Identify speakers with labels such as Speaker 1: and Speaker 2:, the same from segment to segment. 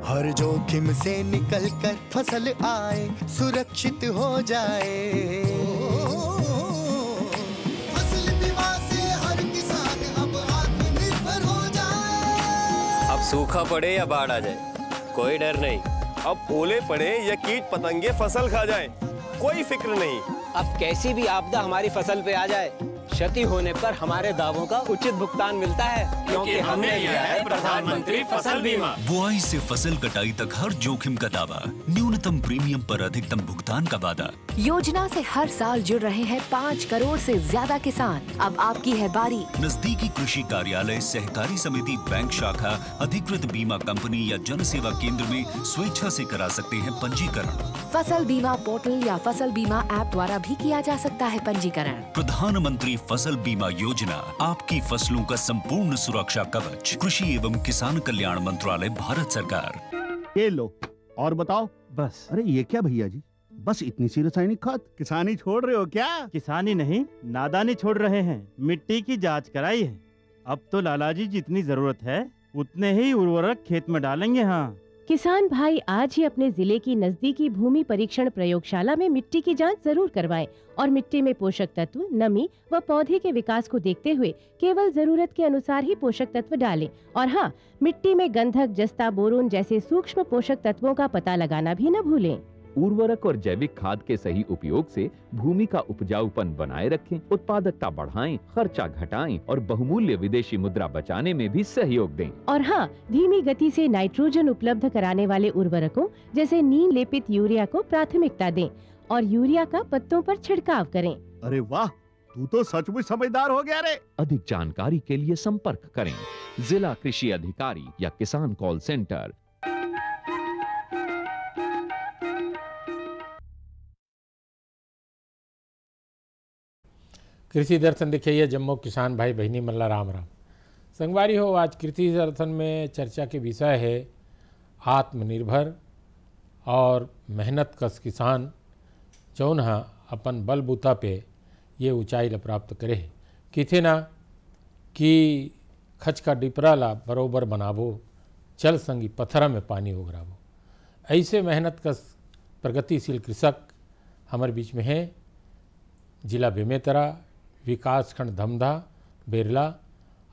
Speaker 1: हर जोखिम से निकल कर फसल आए, सुरक्षित हो जाए। फसल बीमा से हर किसान अब आत्मनिर्भर हो जाए।
Speaker 2: अब सूखा पड़े या बाढ़ आ जाए, कोई डर नहीं।
Speaker 3: अब ओले पड़े या कीट पतंगे फसल खा जाए, कोई फिक्र नहीं।
Speaker 4: अब कैसी भी आपदा हमारी फसल पे आ जाए, क्षति होने पर हमारे दावों का उचित भुगतान मिलता है, क्योंकि हमने लिया है प्रधानमंत्री फसल बीमा।
Speaker 5: बुआई से फसल कटाई तक हर जोखिम का दावा, न्यूनतम प्रीमियम पर अधिकतम भुगतान का वादा।
Speaker 6: योजना से हर साल जुड़ रहे हैं 5 करोड़ से ज्यादा किसान। अब आपकी है बारी।
Speaker 5: नजदीकी कृषि कार्यालय, सहकारी समिति, बैंक शाखा, अधिकृत बीमा कंपनी या जन सेवा केंद्र में स्वेच्छा से करा सकते हैं पंजीकरण।
Speaker 6: फसल बीमा पोर्टल या फसल बीमा ऐप द्वारा भी किया जा सकता है पंजीकरण।
Speaker 5: प्रधानमंत्री फसल बीमा योजना, आपकी फसलों का संपूर्ण सुरक्षा कवच। कृषि एवं किसान कल्याण मंत्रालय, भारत सरकार।
Speaker 7: ये लो और बताओ।
Speaker 8: बस।
Speaker 7: अरे ये क्या भैया जी, बस इतनी सी रासायनिक खाद? किसानी छोड़ रहे हो क्या?
Speaker 8: किसानी नहीं, नादानी छोड़ रहे हैं। मिट्टी की जांच कराई है। अब तो लाला जी जितनी जरूरत है उतने ही उर्वरक खेत में डालेंगे। हाँ,
Speaker 9: किसान भाई आज ही अपने जिले की नजदीकी भूमि परीक्षण प्रयोगशाला में मिट्टी की जांच जरूर करवाएं और मिट्टी में पोषक तत्व, नमी व पौधे के विकास को देखते हुए केवल जरूरत के अनुसार ही पोषक तत्व डालें। और हाँ, मिट्टी में गंधक, जस्ता, बोरोन जैसे सूक्ष्म पोषक तत्वों का पता लगाना भी न भूलें।
Speaker 10: उर्वरक और जैविक खाद के सही उपयोग से भूमि का उपजाऊपन बनाए रखें, उत्पादकता बढ़ाएं, खर्चा घटाएं और बहुमूल्य विदेशी मुद्रा बचाने में भी सहयोग दें।
Speaker 9: और हाँ, धीमी गति से नाइट्रोजन उपलब्ध कराने वाले उर्वरकों जैसे नीम लेपित यूरिया को प्राथमिकता दें और यूरिया का पत्तों पर छिड़काव करें।
Speaker 7: अरे वाह, तू तो सचमुच समझदार हो गया रे।
Speaker 10: अधिक जानकारी के लिए संपर्क करें जिला कृषि अधिकारी या किसान कॉल सेंटर।
Speaker 11: कृषि दर्शन देखिए जम्मू किसान भाई बहनी मल्ला राम राम। संगवारी हो, आज कृषि दर्शन में चर्चा के विषय है आत्मनिर्भर और मेहनत कश किसान जौन हा अपन बलबूता पे ये ऊंचाई ला प्राप्त करे किथे ना कि खच का डिपरा ला बरोबर बनाबो, चल संगी पत्थरा में पानी उगराबो। ऐसे मेहनत कश प्रगतिशील कृषक हमारे बीच में हैं। जिला बेमेतरा, विकासखंड धमधा, बेरला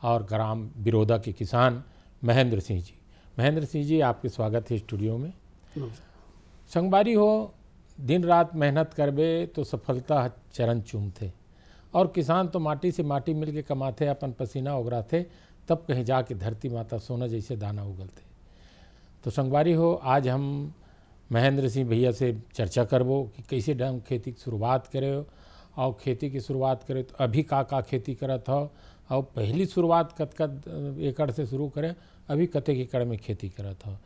Speaker 11: और ग्राम बिरोदा के किसान महेंद्र सिंह जी। महेंद्र सिंह जी, आपके स्वागत है स्टूडियो में। संगवारी हो, दिन रात मेहनत करबे तो सफलता चरण चूमथे और किसान तो माटी से माटी मिल के कमाते, अपन पसीना उगराते, तब कहीं जाके धरती माता सोना जैसे दाना उगलते। तो संगवारी हो, आज हम महेंद्र सिंह भैया से चर्चा करबो कि कैसे ढंग खेती की शुरुआत करे हो और खेती की शुरुआत करे तो अभी का खेती करत हो और पहली शुरुआत कत एकड़ से शुरू करें, अभी कतेक एकड़ में खेती करत हो।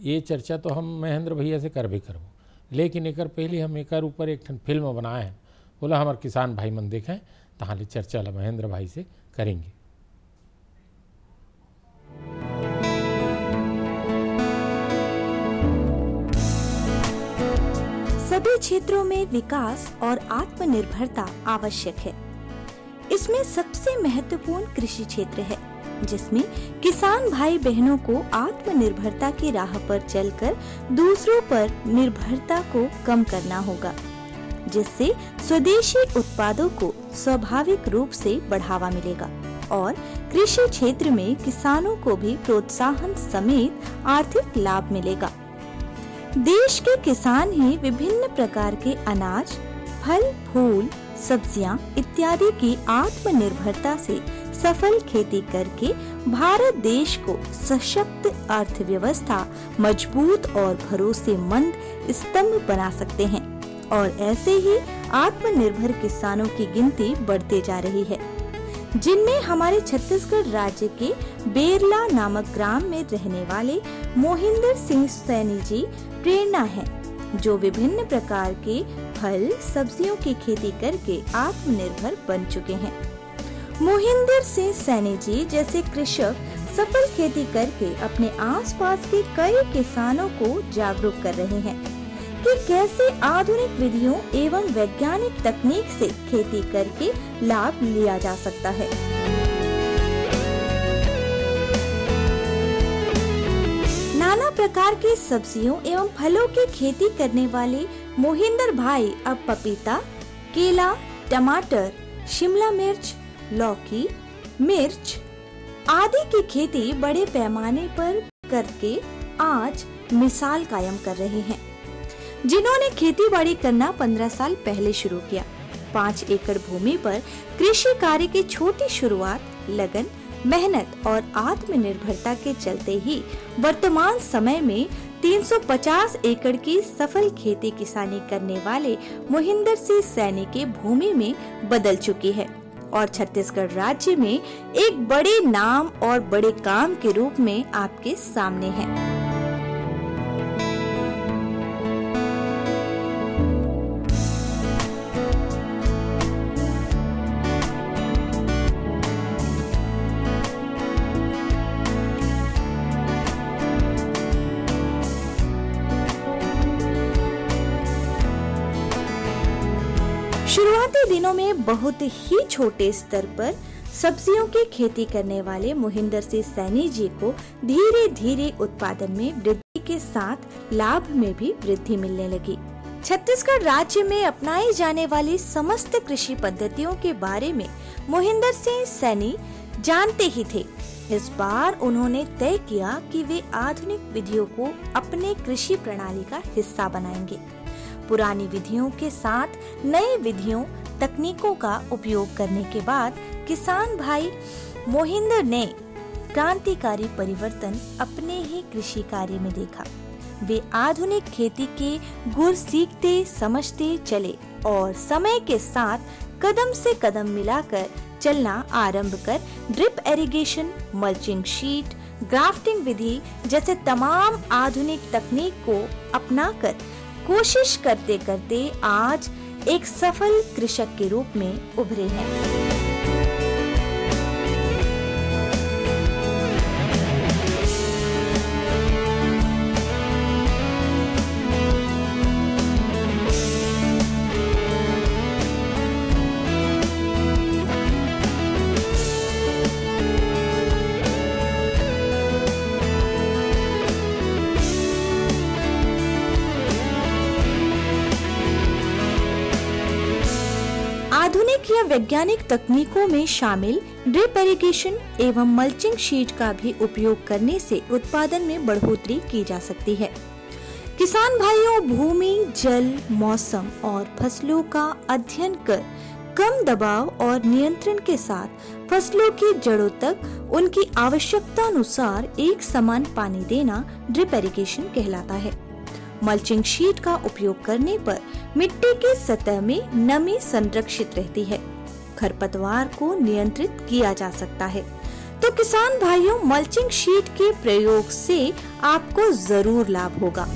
Speaker 11: ये चर्चा तो हम महेंद्र भैया से करबे करबो, लेकिन एकर पहले हम एकर ऊपर एक ठन फिल्म बनाए हैं, बोला हमारे किसान भाई मन देखें, तहाँ चर्चा ला महेंद्र भाई से करेंगे।
Speaker 12: सभी क्षेत्रों में विकास और आत्मनिर्भरता आवश्यक है। इसमें सबसे महत्वपूर्ण कृषि क्षेत्र है, जिसमें किसान भाई बहनों को आत्मनिर्भरता की राह पर चलकर दूसरों पर निर्भरता को कम करना होगा, जिससे स्वदेशी उत्पादों को स्वाभाविक रूप से बढ़ावा मिलेगा और कृषि क्षेत्र में किसानों को भी प्रोत्साहन समेत आर्थिक लाभ मिलेगा। देश के किसान ही विभिन्न प्रकार के अनाज, फल, फूल, सब्जियां इत्यादि की आत्मनिर्भरता से सफल खेती करके भारत देश को सशक्त अर्थव्यवस्था, मजबूत और भरोसेमंद स्तंभ बना सकते हैं और ऐसे ही आत्मनिर्भर किसानों की गिनती बढ़ते जा रही है, जिनमें हमारे छत्तीसगढ़ राज्य के बेरला नामक ग्राम में रहने वाले मोहिंदर सिंह सैनी जी प्रेरणा है, जो विभिन्न प्रकार के फल, सब्जियों की खेती करके आत्मनिर्भर बन चुके हैं। मोहिंदर सिंह सैनी जी जैसे कृषक सफल खेती करके अपने आसपास के कई किसानों को जागरूक कर रहे हैं कि कैसे आधुनिक विधियों एवं वैज्ञानिक तकनीक से खेती करके लाभ लिया जा सकता है। नाना प्रकार की सब्जियों एवं फलों की खेती करने वाले मोहिंदर भाई अब पपीता, केला, टमाटर, शिमला मिर्च, लौकी, मिर्च आदि की खेती बड़े पैमाने पर करके आज मिसाल कायम कर रहे हैं। जिन्होंने खेती बाड़ी करना 15 साल पहले शुरू किया, 5 एकड़ भूमि पर कृषि कार्य की छोटी शुरुआत, लगन, मेहनत और आत्मनिर्भरता के चलते ही वर्तमान समय में 350 एकड़ की सफल खेती किसानी करने वाले मोहिंदर सिंह सैनी के भूमि में बदल चुकी है और छत्तीसगढ़ राज्य में एक बड़े नाम और बड़े काम के रूप में आपके सामने है। शुरुआती दिनों में बहुत ही छोटे स्तर पर सब्जियों की खेती करने वाले मोहिंदर सिंह सैनी जी को धीरे धीरे उत्पादन में वृद्धि के साथ लाभ में भी वृद्धि मिलने लगी। छत्तीसगढ़ राज्य में अपनाई जाने वाली समस्त कृषि पद्धतियों के बारे में मोहिंदर सिंह सैनी जानते ही थे। इस बार उन्होंने तय किया कि वे आधुनिक विधियों को अपने कृषि प्रणाली का हिस्सा बनाएंगे। पुरानी विधियों के साथ नई विधियों तकनीकों का उपयोग करने के बाद किसान भाई मोहिंदर ने क्रांतिकारी परिवर्तन अपने ही कृषि कार्य में देखा। वे आधुनिक खेती के गुर सीखते समझते चले और समय के साथ कदम से कदम मिलाकर चलना आरंभ कर drip irrigation, mulching sheet, grafting विधि जैसे तमाम आधुनिक तकनीक को अपनाकर कोशिश करते करते आज एक सफल कृषक के रूप में उभरे हैं। आधुनिक या वैज्ञानिक तकनीकों में शामिल ड्रिप इरिगेशन एवं मल्चिंग शीट का भी उपयोग करने से उत्पादन में बढ़ोतरी की जा सकती है। किसान भाइयों, भूमि, जल, मौसम और फसलों का अध्ययन कर कम दबाव और नियंत्रण के साथ फसलों की जड़ों तक उनकी आवश्यकता अनुसार एक समान पानी देना ड्रिप इरिगेशन कहलाता है। मल्चिंग शीट का उपयोग करने पर मिट्टी की सतह में नमी संरक्षित रहती है, खरपतवार को नियंत्रित किया जा सकता है। तो किसान भाइयों, मल्चिंग शीट के प्रयोग से आपको जरूर लाभ होगा।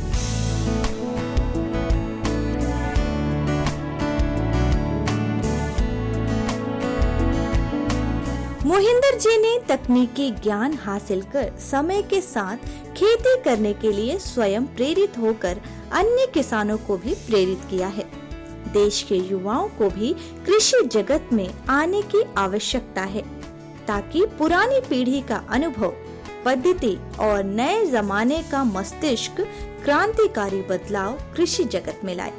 Speaker 12: मोहिंदर जी ने तकनीकी ज्ञान हासिल कर समय के साथ खेती करने के लिए स्वयं प्रेरित होकर अन्य किसानों को भी प्रेरित किया है। देश के युवाओं को भी कृषि जगत में आने की आवश्यकता है ताकि पुरानी पीढ़ी का अनुभव, पद्धति और नए जमाने का मस्तिष्क क्रांतिकारी बदलाव कृषि जगत में लाए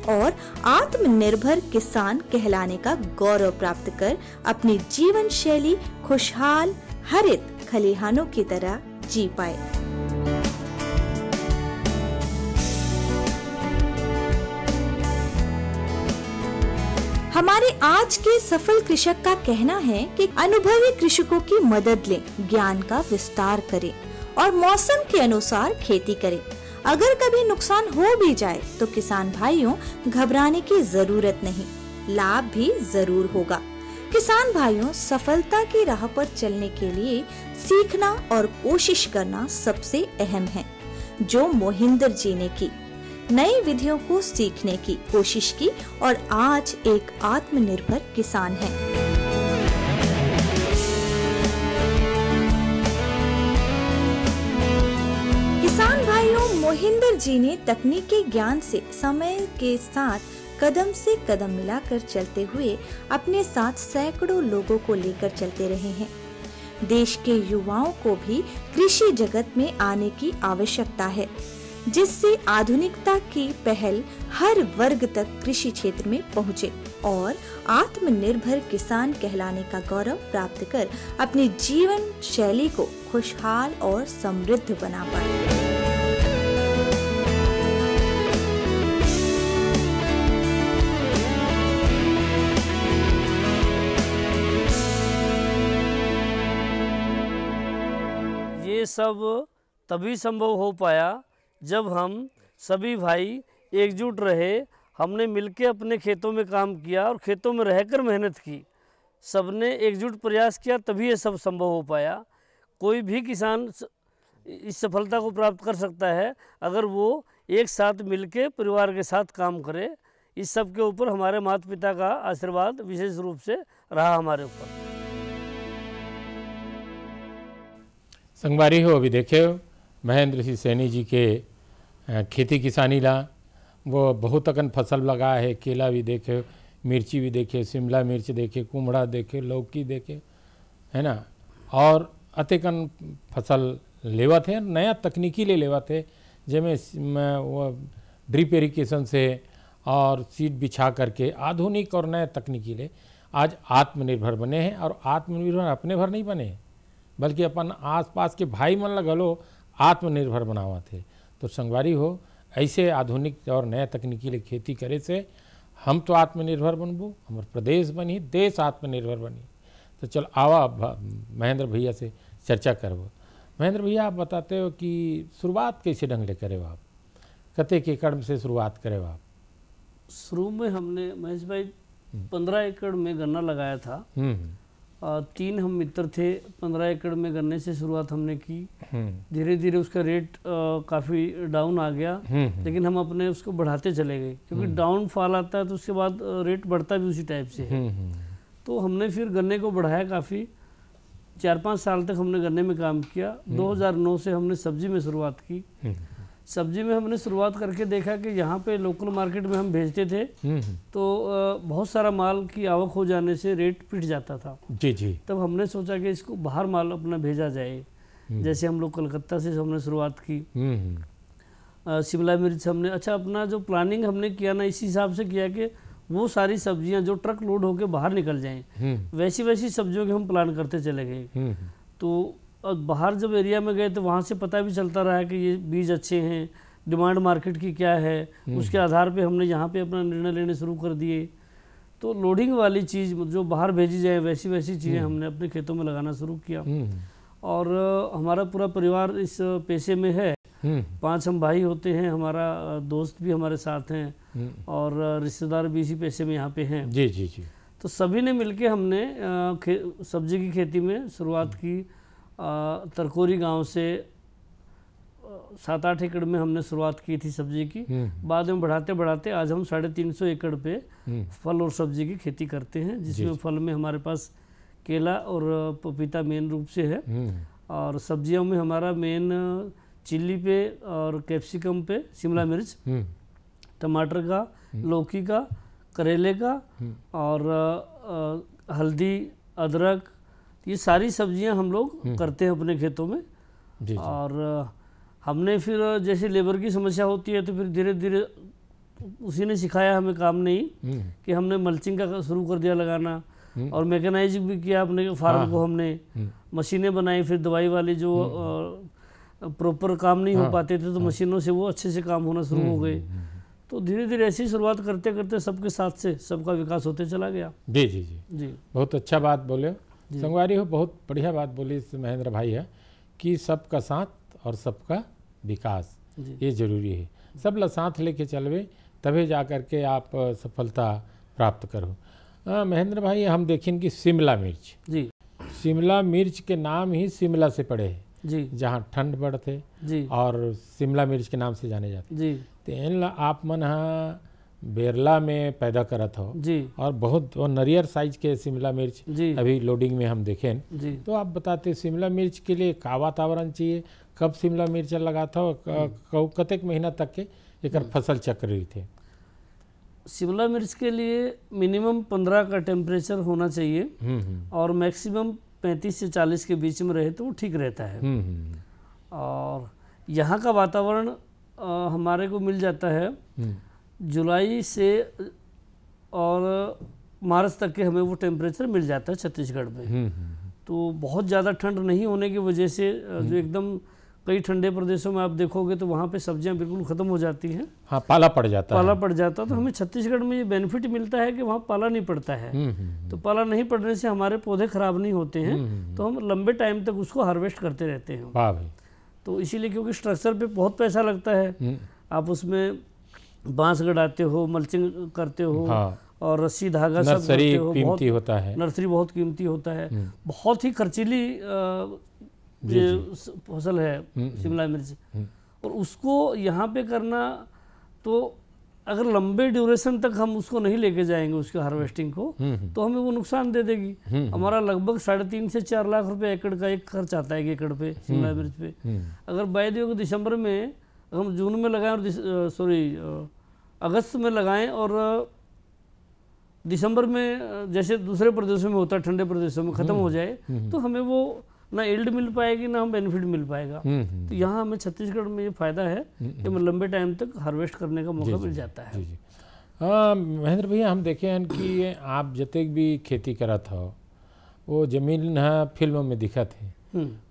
Speaker 12: और आत्मनिर्भर किसान कहलाने का गौरव प्राप्त कर अपनी जीवन शैली खुशहाल हरित खलिहानों की तरह जी पाए। हमारे आज के सफल कृषक का कहना है कि अनुभवी कृषकों की मदद लें, ज्ञान का विस्तार करें और मौसम के अनुसार खेती करें। अगर कभी नुकसान हो भी जाए तो किसान भाइयों घबराने की जरूरत नहीं, लाभ भी जरूर होगा। किसान भाइयों, सफलता की राह पर चलने के लिए सीखना और कोशिश करना सबसे अहम है। जो मोहिंदर जी ने की, नई विधियों को सीखने की कोशिश की और आज एक आत्मनिर्भर किसान है। किसान भाइयों, मोहिंदर जी ने तकनीकी ज्ञान से समय के साथ कदम से कदम मिलाकर चलते हुए अपने साथ सैकड़ों लोगों को लेकर चलते रहे हैं। देश के युवाओं को भी कृषि जगत में आने की आवश्यकता है, जिससे आधुनिकता की पहल हर वर्ग तक कृषि क्षेत्र में पहुँचे और आत्मनिर्भर किसान कहलाने का गौरव प्राप्त कर अपनी जीवन शैली को खुशहाल और समृद्ध बना पाए।
Speaker 13: ये सब तभी संभव हो पाया जब हम सभी भाई एकजुट रहे, हमने मिलकर अपने खेतों में काम किया और खेतों में रहकर मेहनत की। सबने एकजुट प्रयास किया तभी ये सब संभव हो पाया। कोई भी किसान इस सफलता को प्राप्त कर सकता है अगर वो एक साथ मिलकर परिवार के साथ काम करे। इस सब के ऊपर हमारे माता पिता का आशीर्वाद विशेष रूप से रहा हमारे ऊपर।
Speaker 11: संगवारी हो, अभी देखे महेंद्र सिंह सैनी जी के खेती किसानी ला वो बहुत अकन फसल लगा है। केला भी देखे, मिर्ची भी देखे, शिमला मिर्च देखे, कुमड़ा देखे, लौकी देखे, है ना, और अतेकन फसल लेवत है। नया तकनीकी ले लेवत है, जिसमें वो ड्रिप इरिगेशन से और सीड बिछा करके आधुनिक और नए तकनीकी ले आज आत्मनिर्भर बने हैं। और आत्मनिर्भर अपने भर नहीं बने बल्कि अपन आसपास के भाई मन लगलो आत्मनिर्भर बनावा थे। तो संगवारी हो, ऐसे आधुनिक और नया तकनीकी ले खेती करे से हम तो आत्मनिर्भर बनबो, हमारे प्रदेश बनी, देश आत्मनिर्भर बनी। तो चल आवा महेंद्र भैया से चर्चा करबो। महेंद्र भैया, आप बताते हो कि शुरुआत कैसे ढंग ले करे हो आप, कतेक एकड़ से शुरुआत करे हो आप?
Speaker 13: शुरू में हमने महेश भाई 15 एकड़ में गन्ना लगाया था। 3 हम मित्र थे। 15 एकड़ में गन्ने से शुरुआत हमने की। धीरे धीरे उसका रेट काफ़ी डाउन आ गया, लेकिन हम अपने उसको बढ़ाते चले गए क्योंकि डाउन फॉल आता है तो उसके बाद रेट बढ़ता भी उसी टाइप से है। तो हमने फिर गन्ने को बढ़ाया काफ़ी। 4-5 साल तक हमने गन्ने में काम किया। 2009 से हमने सब्जी में शुरुआत की। सब्जी में हमने शुरुआत करके देखा कि यहाँ पे लोकल मार्केट में हम भेजते थे तो बहुत सारा माल की आवक हो जाने से रेट पिट जाता था।
Speaker 11: जी।
Speaker 13: तब हमने सोचा कि इसको बाहर माल अपना भेजा जाए। जैसे हम लोग कलकत्ता से हमने शुरुआत की। शिमला मिर्च हमने अपना जो प्लानिंग हमने किया ना, इसी हिसाब से किया कि वो सारी सब्जियां जो ट्रक लोड होके बाहर निकल जाएं, वैसी सब्जियों के हम प्लान करते चले गए। तो और बाहर जब एरिया में गए तो वहाँ से पता भी चलता रहा कि ये बीज अच्छे हैं, डिमांड मार्केट की क्या है, उसके आधार पे हमने यहाँ पे अपना निर्णय लेने शुरू कर दिए। तो लोडिंग वाली चीज़ जो बाहर भेजी जाए वैसी चीज़ें हमने अपने खेतों में लगाना शुरू किया। और हमारा पूरा परिवार इस पेशे में है। 5 हम भाई होते हैं, हमारा दोस्त भी हमारे साथ हैं और रिश्तेदार भी इसी पेशे में यहाँ पे हैं।
Speaker 11: जी।
Speaker 13: तो सभी ने मिलके हमने सब्जी की खेती में शुरुआत की। तरकोरी गांव से 7-8 एकड़ में हमने शुरुआत की थी सब्जी की। बाद में बढ़ाते आज हम 350 एकड़ पे फल और सब्जी की खेती करते हैं, जिसमें फल में हमारे पास केला और पपीता मेन रूप से है। और सब्जियों में हमारा मेन चिल्ली पे और कैप्सिकम पे शिमला मिर्च, टमाटर का, लौकी का, करेले का और हल्दी, अदरक, ये सारी सब्जियां हम लोग करते हैं अपने खेतों में। जी। और हमने फिर जैसे लेबर की समस्या होती है तो फिर धीरे धीरे उसी ने सिखाया हमें काम नहीं कि हमने मल्चिंग का शुरू कर दिया लगाना और मैकेनाइज भी किया अपने फार्म को। हमने मशीनें बनाई, फिर दवाई वाली जो प्रॉपर काम नहीं हो पाते थे तो मशीनों से वो अच्छे से काम होना शुरू हो गए। तो धीरे धीरे ऐसी शुरुआत करते करते सबके साथ से सबका विकास होते चला गया। जी।
Speaker 11: बहुत अच्छा बात बोले संगवारी हो, बहुत बढ़िया बात बोली महेंद्र भाई है कि सबका साथ और सबका विकास ये जरूरी है। सब ला साथ लेके चलवे तभी जा कर के आप सफलता प्राप्त करो। महेंद्र भाई, हम देखें कि शिमला मिर्च,
Speaker 13: जी,
Speaker 11: शिमला मिर्च के नाम ही शिमला से पड़े है
Speaker 13: जी,
Speaker 11: जहाँ ठंड बढ़ते
Speaker 13: जी,
Speaker 11: और शिमला मिर्च के नाम से जाने जाते
Speaker 13: जी।
Speaker 11: तो इन आप मन बेरला में पैदा करत हो
Speaker 13: जी, और
Speaker 11: बहुत नरियर साइज के शिमला मिर्च
Speaker 13: जी
Speaker 11: अभी लोडिंग में हम देखें
Speaker 13: जी।
Speaker 11: तो आप बताते शिमला मिर्च के लिए का वातावरण चाहिए, कब शिमला मिर्च लगाता हो, कतेक महीना तक के एक फसल चक्र रही थे?
Speaker 13: शिमला मिर्च के लिए मिनिमम 15 का टेम्परेचर होना चाहिए और मैक्सिमम 35 से 40 के बीच में रहे तो वो ठीक रहता है। और यहाँ का वातावरण हमारे को मिल जाता है जुलाई से और मार्च तक के, हमें वो टेम्परेचर मिल जाता है छत्तीसगढ़ में। तो बहुत ज़्यादा ठंड नहीं होने की वजह से जो एकदम कई ठंडे प्रदेशों में आप देखोगे तो वहाँ पे सब्जियाँ बिल्कुल ख़त्म हो जाती हैं।
Speaker 11: हाँ, पाला पड़ जाता है।
Speaker 13: तो हमें छत्तीसगढ़ में ये बेनिफिट मिलता है कि वहाँ पाला नहीं पड़ता है। तो पाला नहीं पड़ने से हमारे पौधे खराब नहीं होते हैं, तो हम लंबे टाइम तक उसको हार्वेस्ट करते रहते हैं।
Speaker 11: वाह भाई।
Speaker 13: तो इसीलिए, क्योंकि स्ट्रक्चर पे बहुत पैसा लगता है, आप उसमें बांस गड़ाते हो, मल्चिंग करते हो,
Speaker 11: हाँ।
Speaker 13: और रस्सी धागा सब
Speaker 11: नर्सरी कीमती होता है।
Speaker 13: नर्सरी बहुत कीमती होता है। बहुत ही खर्चीली ये फसल है शिमला मिर्च, और उसको यहाँ पे करना, तो अगर लंबे ड्यूरेशन तक हम उसको नहीं लेके जाएंगे उसके हार्वेस्टिंग को, तो हमें वो नुकसान दे देगी। हमारा लगभग 3.5 से 4 लाख रुपए एकड़ का एक खर्च आता है एक एकड़ पे शिमला मिर्च पे। अगर बाय दिसंबर में हम जून में लगाएं और अगस्त में लगाएं और दिसंबर में जैसे दूसरे प्रदेशों में होता है, ठंडे प्रदेशों में ख़त्म हो जाए, तो हमें वो ना यील्ड मिल पाएगी, ना हम बेनिफिट मिल पाएगा। तो यहाँ हमें छत्तीसगढ़ में ये फ़ायदा है कि हमें लंबे टाइम तक हार्वेस्ट करने का मौका मिल जाता है।
Speaker 11: हाँ महेंद्र भैया, हम देखे हैं कि आप जतेक भी खेती करत हो, वो जमीन है फिल्मों में दिखा थे,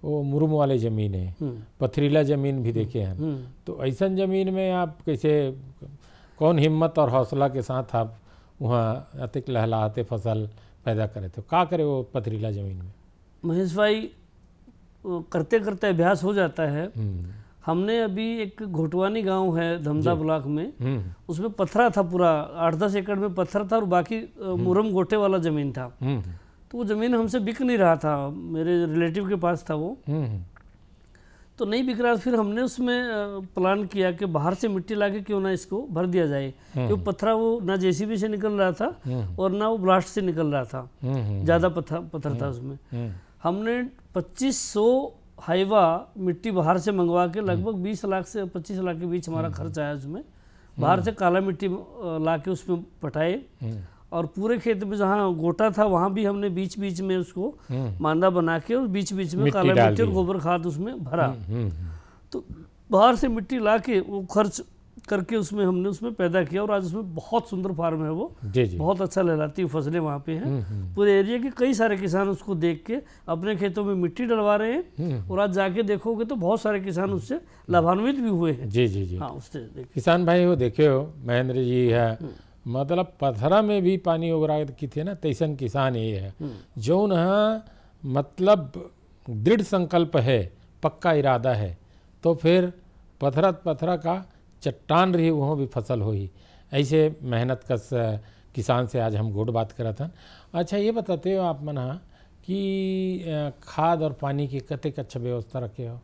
Speaker 11: वो मुरुम वाले ज़मीन है, पथरीला ज़मीन भी देखे हैं। तो ऐसा ज़मीन में आप कैसे, कौन हिम्मत और हौसला के साथ आप वहाँ अतिक लहलाते फसल पैदा करे थे? क्या करे वो पथरीला ज़मीन में?
Speaker 13: महेश भाई, करते करते अभ्यास हो जाता है। हमने अभी एक घोटवानी गांव है धमदा ब्लॉक में, उसमें पथरा था पूरा, 8-10 एकड़ में पत्थर था और बाकी मुरम गोटे वाला ज़मीन था। तो वो ज़मीन हमसे बिक नहीं रहा था, मेरे रिलेटिव के पास था वो, तो नहीं बिक रहा। फिर हमने उसमें प्लान किया कि बाहर से मिट्टी लाके क्यों ना इसको भर दिया जाए, क्योंकि पत्थरा वो ना जेसीबी से निकल रहा था और ना वो ब्लास्ट से निकल रहा था, ज़्यादा पत्थर था उसमें। हमने 2500 हाइवा मिट्टी बाहर से मंगवा के, लगभग 20 लाख से 25 लाख के बीच हमारा खर्च आया उसमें। बाहर से काला मिट्टी ला के उसमें पटाए, और पूरे खेत में जहाँ गोटा था वहाँ भी हमने बीच बीच में उसको मांदा बना के और बीच बीच में काला मिट्टी और गोबर खाद उसमें भरा। तो बाहर से मिट्टी ला के वो खर्च करके उसमें पैदा किया, और आज उसमें बहुत सुंदर फार्म है वो, बहुत अच्छा लहलाती फसलें वहाँ पे हैं। पूरे एरिया के कई सारे किसान उसको देख के अपने खेतों में मिट्टी डलवा रहे हैं, और आज जाके देखोगे तो बहुत सारे किसान उससे लाभान्वित भी हुए हैं।
Speaker 11: जी।
Speaker 13: हाँ, उससे
Speaker 11: किसान भाई वो देखे हो महेंद्र जी है, मतलब पथरा में भी पानी उगरा की थे ना, तैसन किसान ये है जौन है, मतलब दृढ़ संकल्प है, पक्का इरादा है, तो फिर पथरा का चट्टान रही वहाँ भी फसल हो ही। ऐसे मेहनत कस किसान से आज हम गुड बात करा था। अच्छा ये बताते हो आप मना कि खाद और पानी की कतेक अच्छा व्यवस्था रखे हो?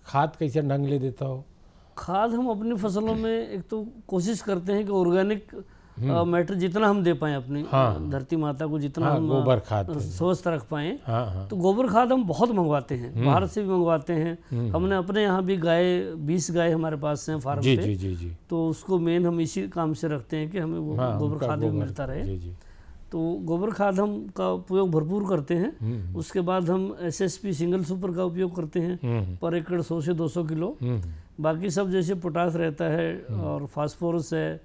Speaker 11: खाद कैसे ढंग ले देता हो?
Speaker 13: खाद हम अपनी फसलों में एक तो कोशिश करते हैं कि ऑर्गेनिक मैटर जितना हम दे पाएँ अपनी धरती माता को, जितना हम
Speaker 11: गोबर खाद
Speaker 13: स्वस्थ रख पाएँ। तो गोबर खाद हम बहुत मंगवाते हैं, बाहर से भी मंगवाते हैं। हमने अपने यहाँ भी 20 गाय हमारे पास हैं फार्म पे, तो उसको मेन हम इसी काम से रखते हैं कि हमें वो गोबर खाद भी मिलता रहे। तो गोबर खाद हम का उपयोग भरपूर करते हैं। उसके बाद हम SSP सिंगल सुपर का उपयोग करते हैं पर एकड़ 100 से 200 किलो। बाकी सब जैसे पोटास रहता है और फास्फोरस है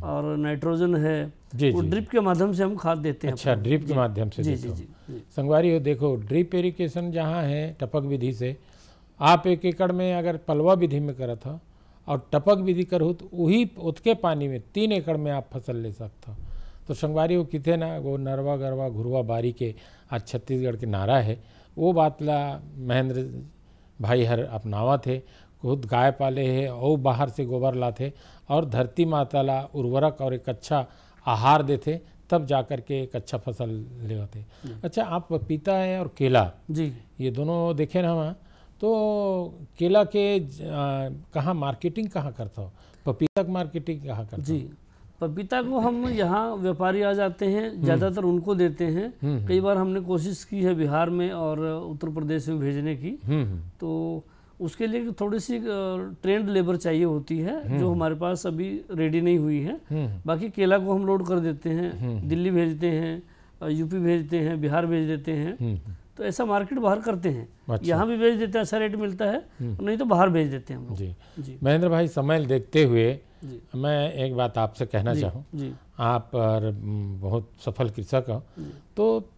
Speaker 13: और नाइट्रोजन है, वो ड्रिप के माध्यम से हम खाद देते हैं।
Speaker 11: अच्छा, ड्रिप के माध्यम से देते हो। संगवारी हो देखो, ड्रिप इरिगेशन जहाँ है टपक विधि से, आप 1 एकड़ में अगर पलवा विधि में करा था और टपक विधि करो तो वही उतके पानी में 3 एकड़ में आप फसल ले सकते हो। तो संगवारी हो किथे ना वो नरवा गरवा घुरवा बारी के आज छत्तीसगढ़ के नारा है, वो बात ला महेंद्र भाई हर अपनावा थे। खुद गाय पाले है और बाहर से गोबर लाते और धरती माता ला उर्वरक और एक अच्छा आहार देते, तब जाकर के एक अच्छा फसल ले आते। अच्छा, आप पपीता है और केला
Speaker 13: जी,
Speaker 11: ये दोनों देखे ना वहाँ, तो केला के कहाँ मार्केटिंग कहाँ करता हो, पपीता की मार्केटिंग कहाँ करता
Speaker 13: जी? पपीता को हम यहाँ व्यापारी आ जाते हैं, ज़्यादातर उनको देते हैं। कई बार हमने कोशिश की है बिहार में और उत्तर प्रदेश में भेजने की, तो उसके लिए थोड़ी सी ट्रेंड लेबर चाहिए होती है जो हमारे पास अभी रेडी नहीं हुई है। बाकी केला को हम लोड कर देते हैं, दिल्ली भेजते हैं, यूपी भेज देते हैं, बिहार भेज देते हैं। तो ऐसा मार्केट बाहर करते हैं।
Speaker 11: अच्छा।
Speaker 13: यहाँ भी भेज देते हैं, अच्छा रेट मिलता है, नहीं तो बाहर भेज देते हैं हम लोग।
Speaker 11: जी महेंद्र भाई, समय देखते हुए मैं एक बात आपसे कहना चाहूँ, आप बहुत सफल कृषक हो, तो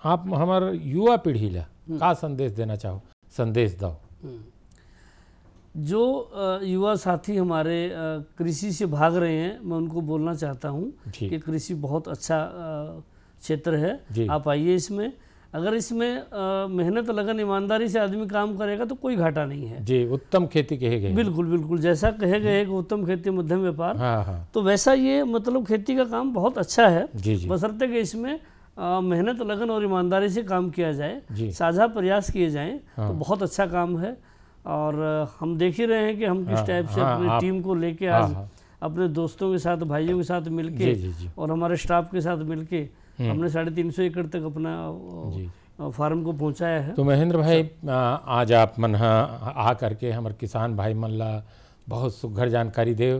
Speaker 11: आप हमारे युवा पीढ़ी ला का संदेश देना चाहो? संदेश दो।
Speaker 13: जो युवा साथी हमारे कृषि से भाग रहे हैं, मैं उनको बोलना चाहता हूँ कि कृषि बहुत अच्छा क्षेत्र है, आप आइए इसमें। अगर इसमें मेहनत, लगन, ईमानदारी से आदमी काम करेगा तो कोई घाटा नहीं है।
Speaker 11: जी, उत्तम खेती कहे गए।
Speaker 13: बिल्कुल बिल्कुल, जैसा कहे गए कि उत्तम खेती मध्यम व्यापार, तो वैसा ये मतलब खेती का काम बहुत अच्छा है। बशर्ते कि इसमें मेहनत, लगन और ईमानदारी से काम किया जाए, साझा प्रयास किए जाएं, तो बहुत अच्छा काम है। और हम देख ही रहे हैं कि हम किस टाइप से अपनी टीम को लेके आज अपने दोस्तों के साथ, भाइयों के साथ मिलके और हमारे स्टाफ के साथ मिलके हमने 350 एकड़ तक अपना फार्म को पहुंचाया है।
Speaker 11: तो महेंद्र भाई, आज आप मन आ करके हमारे किसान भाई मन ला बहुत सुघर जानकारी दे,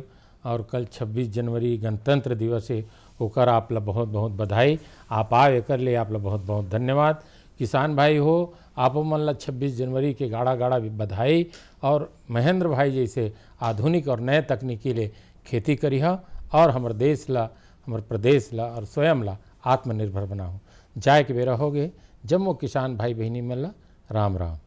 Speaker 11: और कल 26 जनवरी गणतंत्र दिवस है, होकर आप ला बहुत बहुत बधाई। आप आए एक ले आप ला बहुत बहुत धन्यवाद। किसान भाई हो, आप मन ला 26 जनवरी के गाड़ा गाड़ा बधाई। और महेंद्र भाई जैसे आधुनिक और नए तकनीकी ले खेती करी है, और हमारे देश ला, हमारे प्रदेश ला और स्वयं ला आत्मनिर्भर बनाओ। जाए के बेरा हो गए। जम्मू किसान भाई बहनी मन ला राम राम।